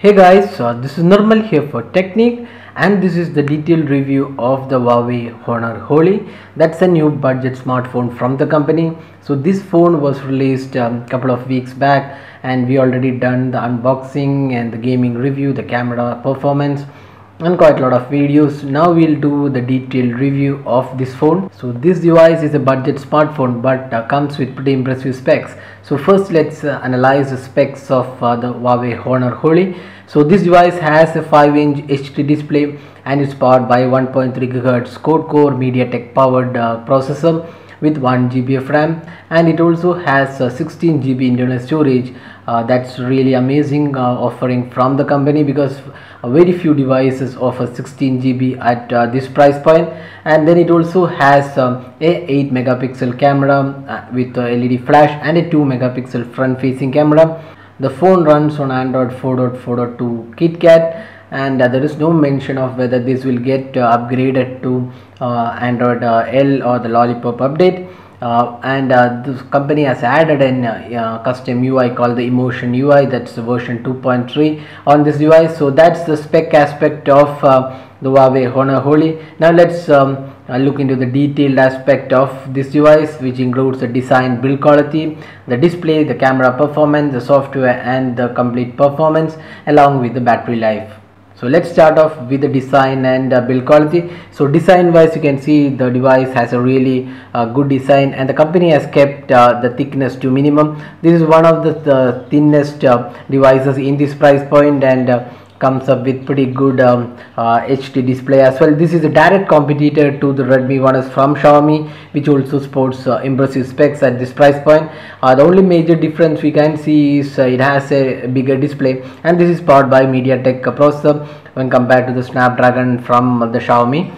Hey guys, this is Normal here for Technique, and this is the detailed review of the Huawei Honor Holy. That's a new budget smartphone from the company. So this phone was released a couple of weeks back, and we already done the unboxing and the gaming review, the camera performance and quite a lot of videos. Now we'll do the detailed review of this phone. So this device is a budget smartphone but comes with pretty impressive specs. So first let's analyze the specs of the Huawei Honor Holy. So this device has a 5-inch HD display and it's powered by 1.3 GHz quad-core MediaTek powered processor with 1 GB of RAM, and it also has 16 GB internal storage. That's really amazing offering from the company, because very few devices offer 16 GB at this price point. And then it also has a 8 megapixel camera with LED flash and a 2 megapixel front facing camera. The phone runs on Android 4.4.2 KitKat, and there is no mention of whether this will get upgraded to Android L or the Lollipop update. This company has added an custom UI called the Emotion UI, that's version 2.3 on this device. So that's the spec aspect of the Huawei Honor Holy. Now let's look into the detailed aspect of this device, which includes the design, build quality, the display, the camera performance, the software and the complete performance, along with the battery life. So let's start off with the design and build quality. So design wise, you can see the device has a really good design, and the company has kept the thickness to minimum. This is one of the thinnest devices in this price point, and comes up with pretty good HD display as well. This is a direct competitor to the Redmi 1S from Xiaomi, which also sports impressive specs at this price point. The only major difference we can see is it has a bigger display, and this is powered by MediaTek processor when compared to the Snapdragon from the Xiaomi.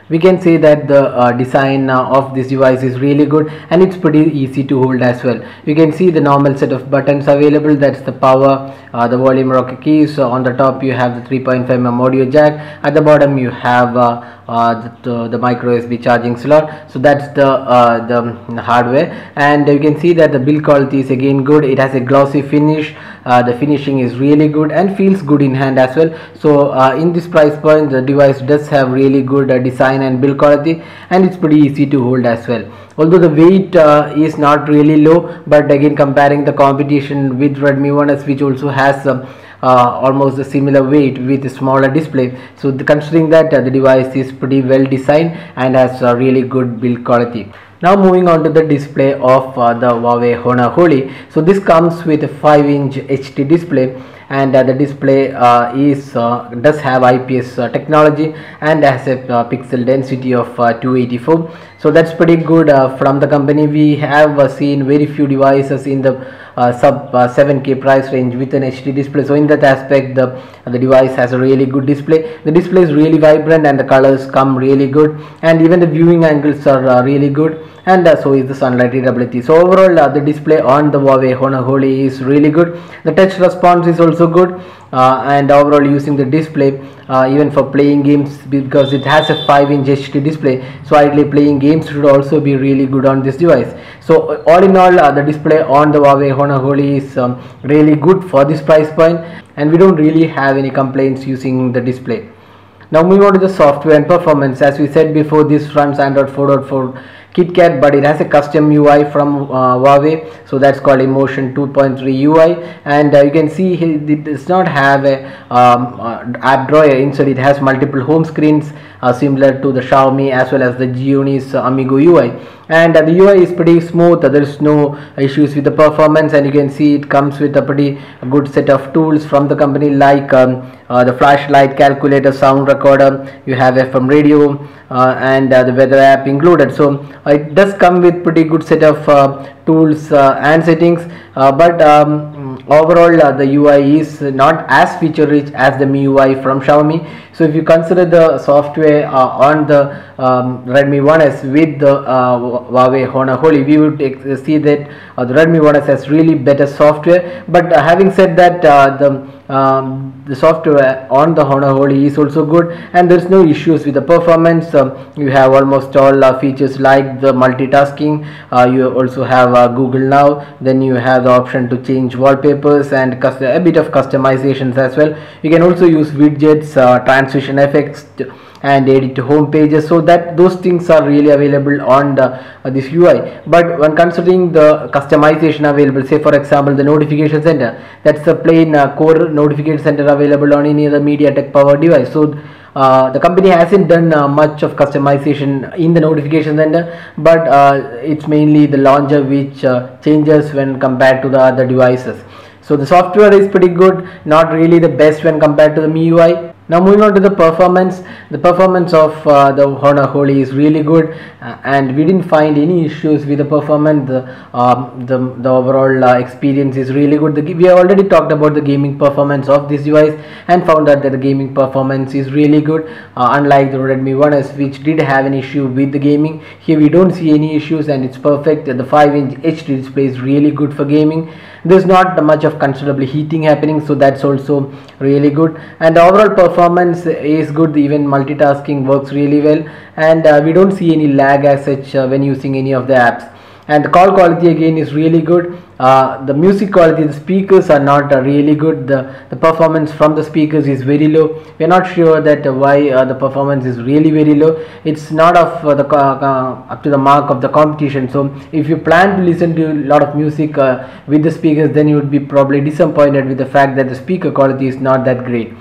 We can say that the design of this device is really good, and it's pretty easy to hold as well. You can see the normal set of buttons available. That's the power, the volume rocker keys. On the top you have the 3.5mm audio jack. At the bottom you have the micro USB charging slot. So that's the hardware, and you can see that the build quality is again good. It has a glossy finish. The finishing is really good and feels good in hand as well. So in this price point, the device does have really good design and build quality, and it's pretty easy to hold as well. Although the weight is not really low, but again, comparing the competition with Redmi 1S, which also has almost a similar weight with a smaller display, so considering that the device is pretty well designed and has really good build quality. Now moving on to the display of the Huawei Honor Holy. So this comes with a 5-inch HD display, and the display does have IPS technology and has a pixel density of 284. So that's pretty good from the company. We have seen very few devices in the sub 7K price range with an HD display. So in that aspect, the device has a really good display. The display is really vibrant and the colors come really good, and even the viewing angles are really good, and so is the sunlight readability. So overall the display on the Huawei Honor Holy is really good. The touch response is also good, and overall using the display even for playing games, because it has a 5-inch HD display, so ideally playing games should also be really good on this device. So all in all, the display on the Huawei Honor Holy is really good for this price point, and we don't really have any complaints using the display. Now moving on to the software and performance. As we said before, this runs Android 4.4 KitKat, but it has a custom UI from Huawei, so that's called Emotion 2.3 UI, and you can see it does not have a app drawer. Instead it has multiple home screens similar to the Xiaomi as well as the Gionis Amigo UI, and the UI is pretty smooth. There is no issues with the performance, and you can see it comes with a pretty good set of tools from the company, like the flashlight, calculator, sound recorder. You have FM radio and the weather app included. So it does come with pretty good set of tools and settings, but overall the UI is not as feature rich as the MIUI from Xiaomi. So if you consider the software on the Redmi 1S with the Huawei Honor Holy, we would see that the Redmi 1S has really better software. But having said that, the software on the Honor Holy is also good, and there is no issues with the performance. You have almost all features like the multitasking. You also have Google Now, then you have the option to change wallpaper wallpapers and a bit of customizations as well. You can also use widgets, transition effects, and edit home pages, so that those things are really available on this UI. But when considering the customization available, say for example the notification center, that's the plain core notification center available on any other MediaTek powered device. So the company hasn't done much of customization in the notification center, but it's mainly the launcher which changes when compared to the other devices. So the software is pretty good, not really the best when compared to the MIUI. Now moving on to the performance of the Honor Holy is really good, and we didn't find any issues with the performance. The overall experience is really good. We have already talked about the gaming performance of this device and found out that the gaming performance is really good, unlike the Redmi 1S, which did have an issue with the gaming. Here we don't see any issues and it's perfect. The 5-inch HD display is really good for gaming. There's not much of considerable heating happening, so that's also really good, and the overall performance is good. Even multitasking works really well, and we don't see any lag as such when using any of the apps. And the call quality again is really good. The music quality, the speakers are not really good. The performance from the speakers is very low. We are not sure that why the performance is really very low. It's not of up to the mark of the competition. So if you plan to listen to a lot of music with the speakers, then you would be probably disappointed with the fact that the speaker quality is not that great.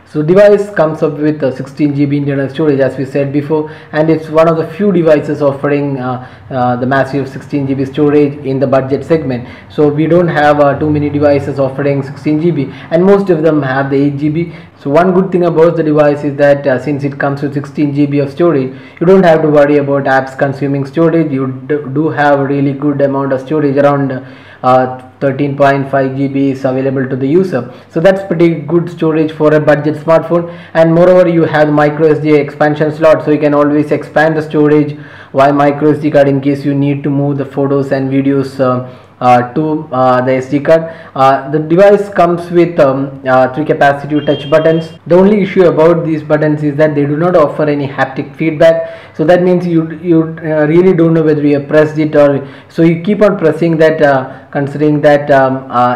So device comes up with 16 GB internal storage, as we said before, and it's one of the few devices offering the massive 16 GB storage in the budget segment. So we don't have too many devices offering 16 GB, and most of them have the 8 GB. So one good thing about the device is that since it comes with 16 GB of storage, you don't have to worry about apps consuming storage. You do have a really good amount of storage, around 13.5 GB is available to the user. So that's pretty good storage for a budget smartphone, and moreover you have micro SD expansion slot, so you can always expand the storage via micro SD card in case you need to move the photos and videos to the SD card. The device comes with 3 capacitive touch buttons. The only issue about these buttons is that they do not offer any haptic feedback, so that means you really don't know whether you have pressed it, or so you keep on pressing that, considering that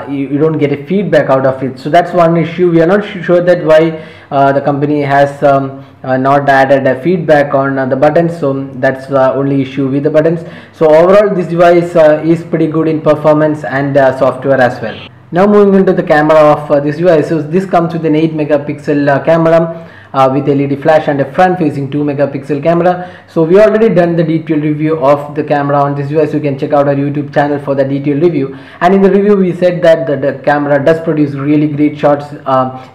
you don't get a feedback out of it. So that's one issue. We are not sure that why the company has not added a feedback on the buttons, so that's the only issue with the buttons. So overall this device is pretty good in performance and software as well. Now moving into the camera of this device. So this comes with an 8 megapixel camera with LED flash and a front facing 2 megapixel camera. So we already done the detailed review of the camera on this device. You can check out our YouTube channel for the detailed review, and in the review we said that the camera does produce really great shots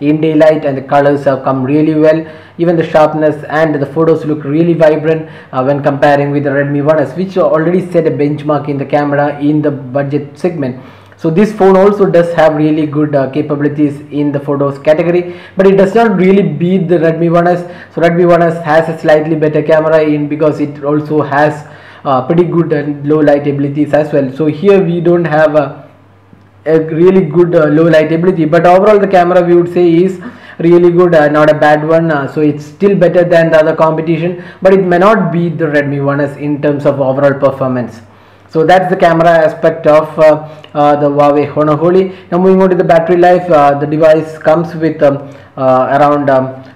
in daylight, and the colors have come really well. Even the sharpness and the photos look really vibrant when comparing with the Redmi 1S, which already set a benchmark in the camera in the budget segment. So this phone also does have really good capabilities in the photos category, but it does not really beat the Redmi 1S. So Redmi 1S has a slightly better camera in because it also has pretty good and low light abilities as well. So here we don't have a really good low light ability, but overall the camera we would say is really good, not a bad one. So it's still better than the other competition, but it may not beat the Redmi 1S in terms of overall performance. So that's the camera aspect of the Huawei Honor Holy. Now moving on to the battery life, the device comes with around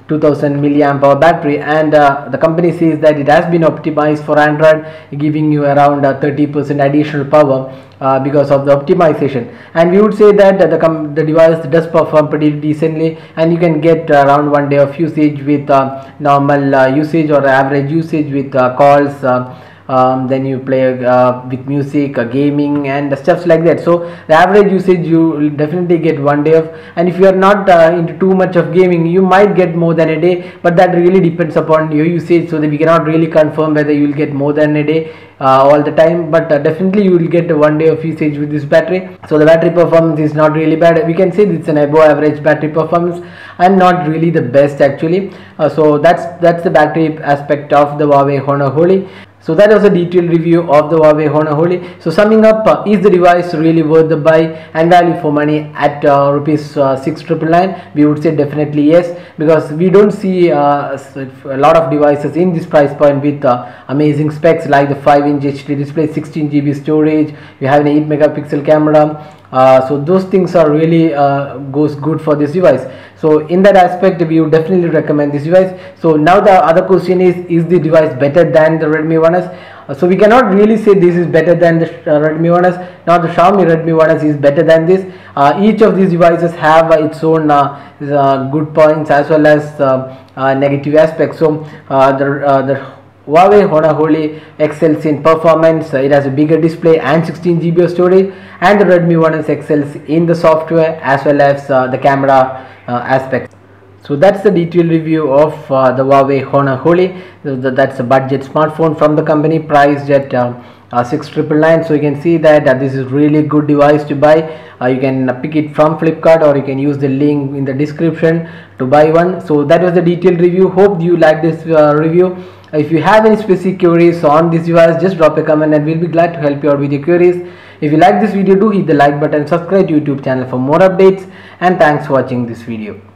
2000 milliamp hour battery, and the company says that it has been optimized for Android, giving you around 30% additional power because of the optimization. And we would say that the device does perform pretty decently, and you can get around 1 day of usage with normal usage or average usage with calls. Then you play with music, gaming and stuff like that. So the average usage you will definitely get 1 day of, and if you are not into too much of gaming, you might get more than a day, but that really depends upon your usage, so that we cannot really confirm whether you will get more than a day all the time, but definitely you will get 1 day of usage with this battery. So the battery performance is not really bad. We can say it's an above average battery performance and not really the best actually. So that's the battery aspect of the Huawei Honor Holy. So that was a detailed review of the Huawei Honor Holy. So summing up, is the device really worth the buy and value for money at rupees 6,999? We would say definitely yes, because we don't see a lot of devices in this price point with amazing specs like the 5-inch HD display, 16 GB storage, you have an 8 megapixel camera, so those things are really goes good for this device. So in that aspect we would definitely recommend this device. So now the other question is the device better than the Redmi 1S? So we cannot really say this is better than the Redmi 1S. Now the Xiaomi Redmi 1S is better than this. Each of these devices have its own good points as well as negative aspects. So the Huawei Honor Holy excels in performance. It has a bigger display and 16 GB of storage, and the Redmi 1S excels in the software as well as the camera aspect. So that's the detailed review of the Huawei Honor Holy. That's a budget smartphone from the company, priced at 6,999. So you can see that this is really good device to buy. You can pick it from Flipkart, or you can use the link in the description to buy one. So that was the detailed review. Hope you like this review. If you have any specific queries on this device, just drop a comment and we'll be glad to help you out with your queries. If you like this video, do hit the like button, subscribe to YouTube channel for more updates, and thanks for watching this video.